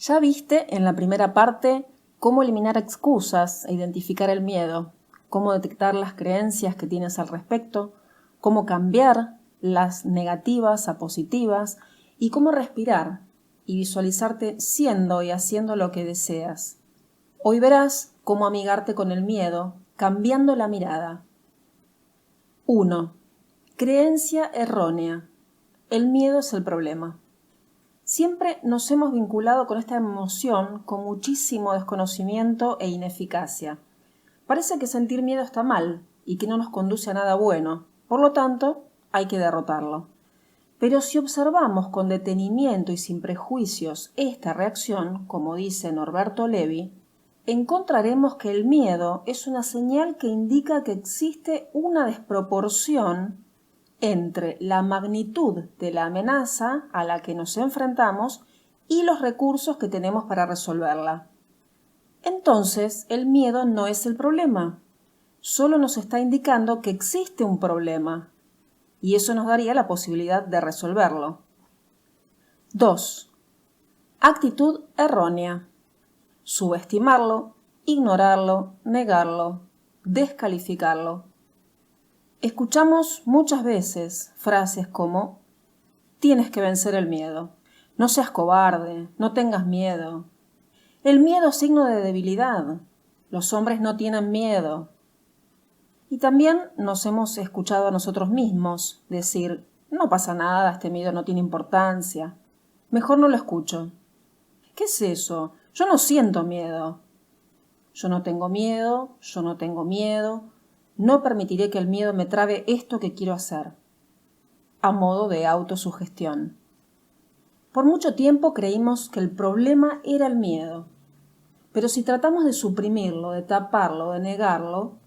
Ya viste en la primera parte cómo eliminar excusas e identificar el miedo, cómo detectar las creencias que tienes al respecto, cómo cambiar las negativas a positivas y cómo respirar y visualizarte siendo y haciendo lo que deseas. Hoy verás cómo amigarte con el miedo, cambiando la mirada. 1. Creencia errónea. El miedo es el problema. Siempre nos hemos vinculado con esta emoción con muchísimo desconocimiento e ineficacia. Parece que sentir miedo está mal y que no nos conduce a nada bueno, por lo tanto, hay que derrotarlo. Pero si observamos con detenimiento y sin prejuicios esta reacción, como dice Norberto Levi, encontraremos que el miedo es una señal que indica que existe una desproporción entre la magnitud de la amenaza a la que nos enfrentamos y los recursos que tenemos para resolverla. Entonces, el miedo no es el problema, solo nos está indicando que existe un problema, y eso nos daría la posibilidad de resolverlo. 2. Actitud errónea. Subestimarlo, ignorarlo, negarlo, descalificarlo. Escuchamos muchas veces frases como tienes que vencer el miedo, no seas cobarde, no tengas miedo. El miedo es signo de debilidad, los hombres no tienen miedo. Y también nos hemos escuchado a nosotros mismos decir no pasa nada, este miedo no tiene importancia, mejor no lo escucho. ¿Qué es eso? Yo no siento miedo. Yo no tengo miedo, yo no tengo miedo. No permitiré que el miedo me trabe esto que quiero hacer. A modo de autosugestión. Por mucho tiempo creímos que el problema era el miedo. Pero si tratamos de suprimirlo, de taparlo, de negarlo,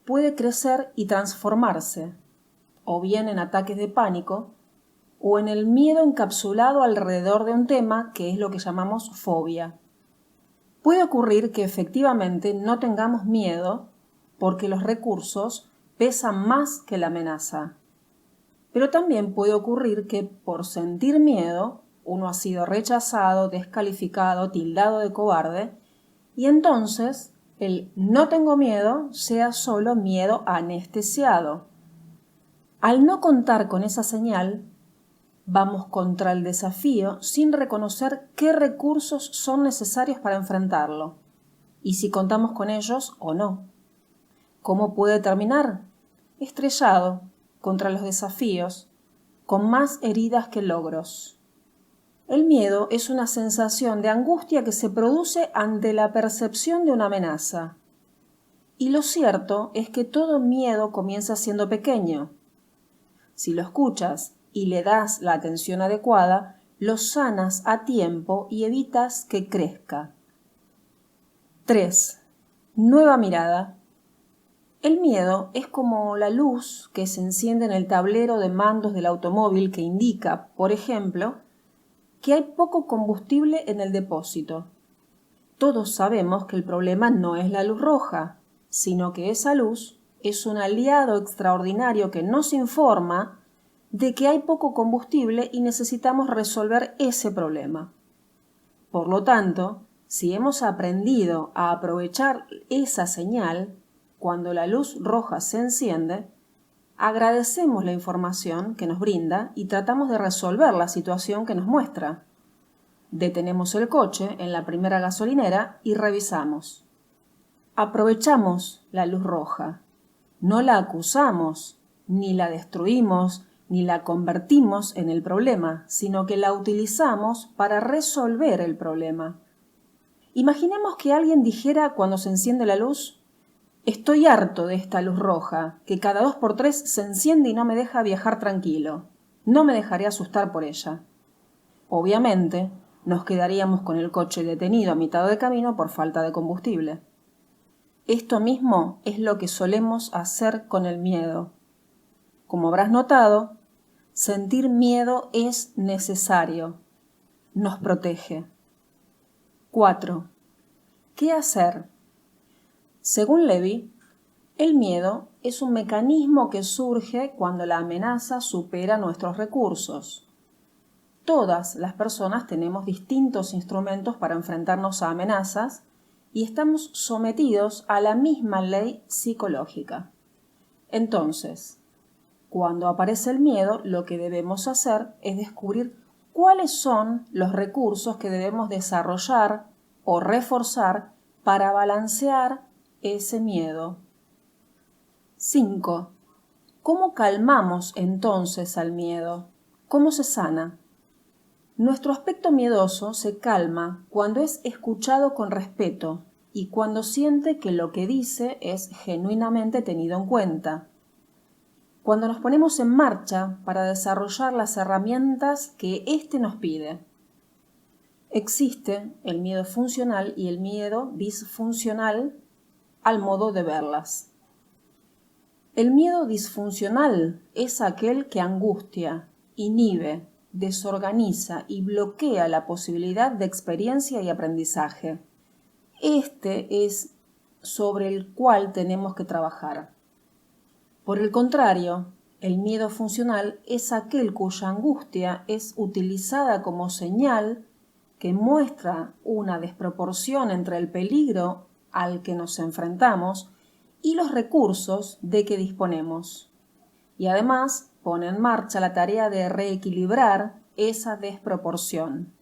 puede crecer y transformarse, o bien en ataques de pánico, o en el miedo encapsulado alrededor de un tema que es lo que llamamos fobia. Puede ocurrir que efectivamente no tengamos miedo porque los recursos pesan más que la amenaza. Pero también puede ocurrir que por sentir miedo uno ha sido rechazado, descalificado, tildado de cobarde, y entonces el no tengo miedo sea solo miedo anestesiado. Al no contar con esa señal, vamos contra el desafío sin reconocer qué recursos son necesarios para enfrentarlo, y si contamos con ellos o no. ¿Cómo puede terminar? Estrellado contra los desafíos, con más heridas que logros. El miedo es una sensación de angustia que se produce ante la percepción de una amenaza. Y lo cierto es que todo miedo comienza siendo pequeño. Si lo escuchas y le das la atención adecuada, lo sanas a tiempo y evitas que crezca. 3. Nueva mirada. El miedo es como la luz que se enciende en el tablero de mandos del automóvil que indica, por ejemplo, que hay poco combustible en el depósito. Todos sabemos que el problema no es la luz roja, sino que esa luz es un aliado extraordinario que nos informa de que hay poco combustible y necesitamos resolver ese problema. Por lo tanto, si hemos aprendido a aprovechar esa señal, cuando la luz roja se enciende, agradecemos la información que nos brinda y tratamos de resolver la situación que nos muestra. Detenemos el coche en la primera gasolinera y revisamos. Aprovechamos la luz roja. No la acusamos, ni la destruimos, ni la convertimos en el problema, sino que la utilizamos para resolver el problema. Imaginemos que alguien dijera cuando se enciende la luz: estoy harto de esta luz roja, que cada 2 por 3 se enciende y no me deja viajar tranquilo. No me dejaré asustar por ella. Obviamente, nos quedaríamos con el coche detenido a mitad de camino por falta de combustible. Esto mismo es lo que solemos hacer con el miedo. Como habrás notado, sentir miedo es necesario. Nos protege. 4. ¿Qué hacer? Según Levi, el miedo es un mecanismo que surge cuando la amenaza supera nuestros recursos. todas las personas tenemos distintos instrumentos para enfrentarnos a amenazas y estamos sometidos a la misma ley psicológica. Entonces, cuando aparece el miedo, lo que debemos hacer es descubrir cuáles son los recursos que debemos desarrollar o reforzar para balancear ese miedo. 5. ¿Cómo calmamos entonces al miedo? ¿Cómo se sana? Nuestro aspecto miedoso se calma cuando es escuchado con respeto y cuando siente que lo que dice es genuinamente tenido en cuenta. Cuando nos ponemos en marcha para desarrollar las herramientas que éste nos pide. Existe el miedo funcional y el miedo disfuncional al modo de verlas. El miedo disfuncional es aquel que angustia, inhibe, desorganiza y bloquea la posibilidad de experiencia y aprendizaje. Este es sobre el cual tenemos que trabajar. Por el contrario, el miedo funcional es aquel cuya angustia es utilizada como señal que muestra una desproporción entre el peligro al que nos enfrentamos y los recursos de que disponemos. Y además pone en marcha la tarea de reequilibrar esa desproporción.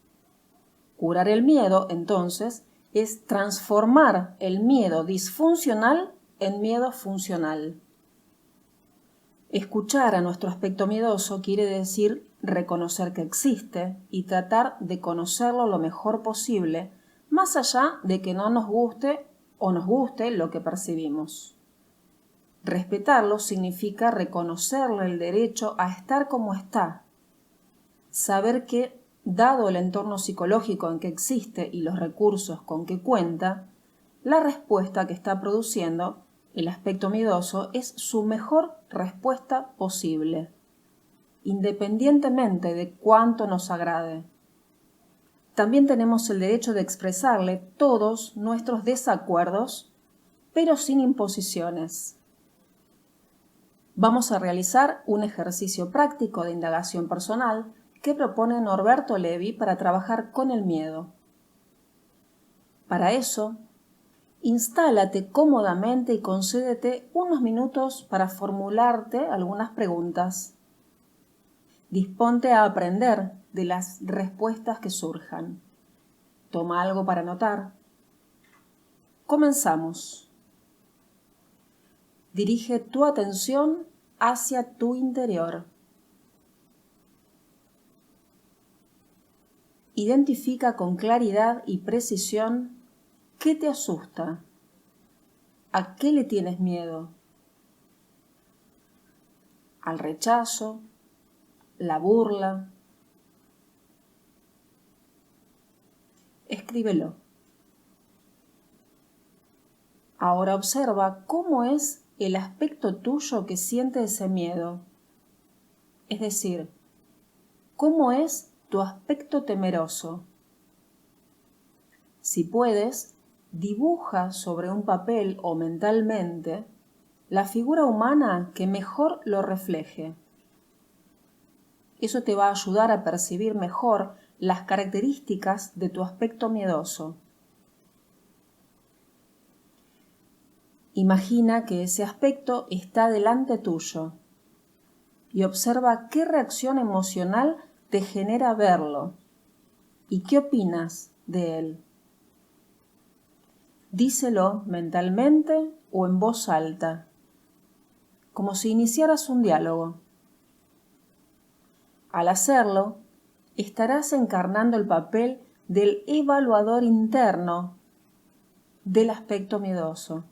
Curar el miedo, entonces, es transformar el miedo disfuncional en miedo funcional. Escuchar a nuestro aspecto miedoso quiere decir reconocer que existe y tratar de conocerlo lo mejor posible, más allá de que no nos guste o nos guste lo que percibimos. Respetarlo significa reconocerle el derecho a estar como está. Saber que, dado el entorno psicológico en que existe y los recursos con que cuenta, la respuesta que está produciendo el aspecto miedoso es su mejor respuesta posible, independientemente de cuánto nos agrade. También tenemos el derecho de expresarle todos nuestros desacuerdos, pero sin imposiciones. Vamos a realizar un ejercicio práctico de indagación personal que propone Norberto Levi para trabajar con el miedo. Para eso, instálate cómodamente y concédete unos minutos para formularte algunas preguntas. Disponte a aprender de las respuestas que surjan. Toma algo para anotar. Comenzamos. Dirige tu atención hacia tu interior. Identifica con claridad y precisión qué te asusta, a qué le tienes miedo, al rechazo, la burla. Escríbelo. Ahora observa cómo es el aspecto tuyo que siente ese miedo. Es decir, cómo es tu aspecto temeroso. Si puedes, dibuja sobre un papel o mentalmente la figura humana que mejor lo refleje. Eso te va a ayudar a percibir mejor las características de tu aspecto miedoso. Imagina que ese aspecto está delante tuyo y observa qué reacción emocional te genera verlo y qué opinas de él. Díselo mentalmente o en voz alta, como si iniciaras un diálogo. Al hacerlo, estarás encarnando el papel del evaluador interno del aspecto miedoso.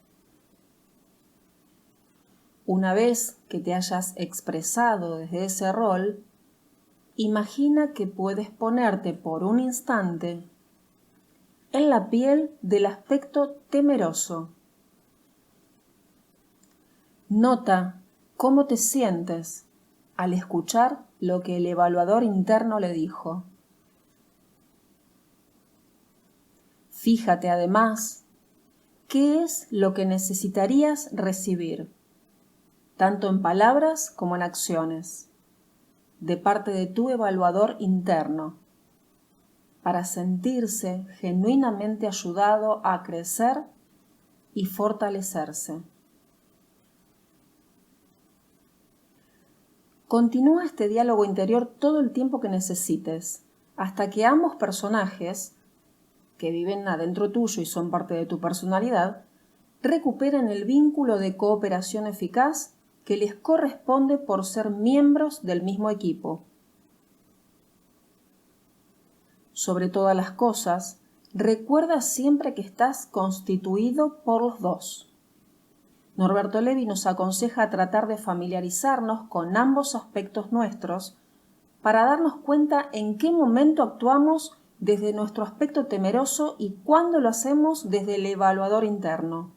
Una vez que te hayas expresado desde ese rol, imagina que puedes ponerte por un instante en la piel del aspecto temeroso. Nota cómo te sientes al escuchar lo que el evaluador interno le dijo. Fíjate además qué es lo que necesitarías recibir, tanto en palabras como en acciones. de parte de tu evaluador interno para sentirse genuinamente ayudado a crecer y fortalecerse. Continúa este diálogo interior todo el tiempo que necesites, hasta que ambos personajes, que viven adentro tuyo y son parte de tu personalidad, recuperen el vínculo de cooperación eficaz que les corresponde por ser miembros del mismo equipo. Sobre todas las cosas, recuerda siempre que estás constituido por los dos. Norberto Levi nos aconseja tratar de familiarizarnos con ambos aspectos nuestros para darnos cuenta en qué momento actuamos desde nuestro aspecto temeroso y cuándo lo hacemos desde el evaluador interno,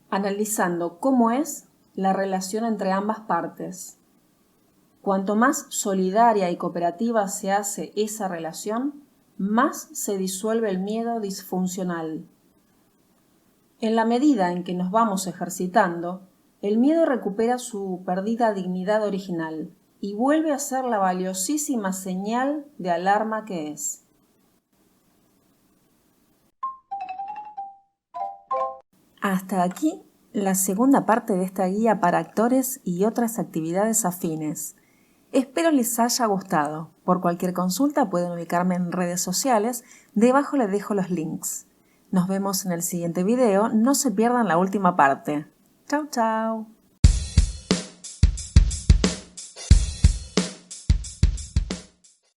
analizando cómo es la relación entre ambas partes. Cuanto más solidaria y cooperativa se hace esa relación, más se disuelve el miedo disfuncional. En la medida en que nos vamos ejercitando, el miedo recupera su perdida dignidad original y vuelve a ser la valiosísima señal de alarma que es. Hasta aquí la segunda parte de esta guía para actores y otras actividades afines. Espero les haya gustado. Por cualquier consulta pueden ubicarme en redes sociales, debajo les dejo los links. Nos vemos en el siguiente video, no se pierdan la última parte. Chau chau.